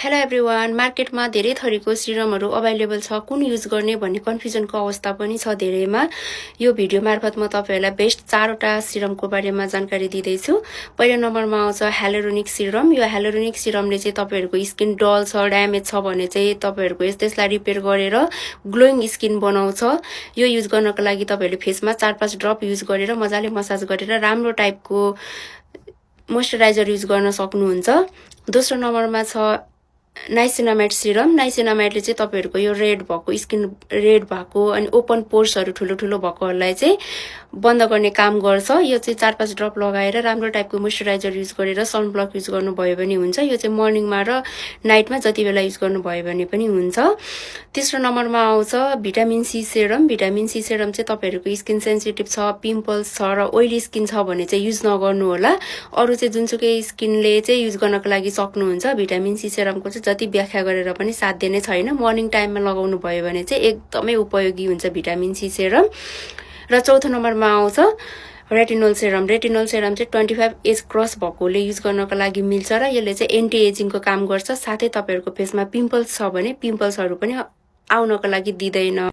Hello everyone, मार्केटमा धेरै थरीको सिरमहरू अभाइलेबल छ। कुन युज गर्ने भन्ने कन्फ्युजनको अवस्था पनि छ धेरैमा। यो भिडियो मार्फत म तपाईहरुलाई बेस्ट 4वटा सिरमको बारेमा जानकारी दिँदैछु। पहिलो नम्बरमा आउँछ ह्यालुरोनिक सिरम। यो ह्यालुरोनिक सिरमले चाहिँ तपाईहरुको स्किन डल छ, ड्यामेज छ भने चाहिँ तपाईहरुको त्यसलाई रिपेयर गरेर ग्लोइङ स्किन बनाउँछ। यो युज गर्नको लागि तपाईहरुले फेसमा 4-5 ड्रप युज गरेर मजाले मसाज गरेर राम्रो टाइपको मोइस्चराइजर युज गर्न सक्नुहुन्छ। दोस्रो नम्बरमा छ नाइसिनामाइड सिरम। नाइसिनामाइडले चाहिँ तपाईहरुको यो रेड भएको स्किन रेड भएको अनि ओपन पोर्सहरु ठुलो ठुलो भएकोहरुलाई चाहिँ बन्द गर्ने काम गर्छ। यो चाहिँ 4-5 ड्रप लगाएर राम्रो टाइपको मोइस्चराइजर युज गरेर सनब्लक युज गर्नुभयो भने हुन्छ। यो चाहिँ मर्निङमा र नाइटमा जति बेला युज गर्नुभयो भने पनि हुन्छ। तेस्रो नम्बरमा आउँछ vitamin C serum. Vitamin C serum चाहिँ तपाईहरुको स्किन सेन्सिटिभ छ, पिम्पल्स छ र ओइली स्किन छ भने चाहिँ युज नगर्नु होला। अरु चाहिँ जुनसुकै स्किनले चाहिँ युज गर्नको लागि सक्नुहुन्छ। भिटामिन सी सेरमको चाहिँ जति व्याख्या गरेर पनि साध्य नै छैन। मर्निङ टाइममा लगाउनु भयो भने चाहिँ एकदमै उपयोगी हुन्छ भिटामिन सी सेरम। र चौथो नम्बरमा आउँछ रेटिनोल सेरम। रेटिनोल सेरम चाहिँ 25 एज क्रस भएकोले युज गर्नको लागि मिल्छ र यसले चाहिँ एन्टी एजिङको काम गर्छ। साथै तपाईहरुको फेसमा पिम्पल्स छ भने पिम्पल्सहरु पनि आउनको लागि दिदैन।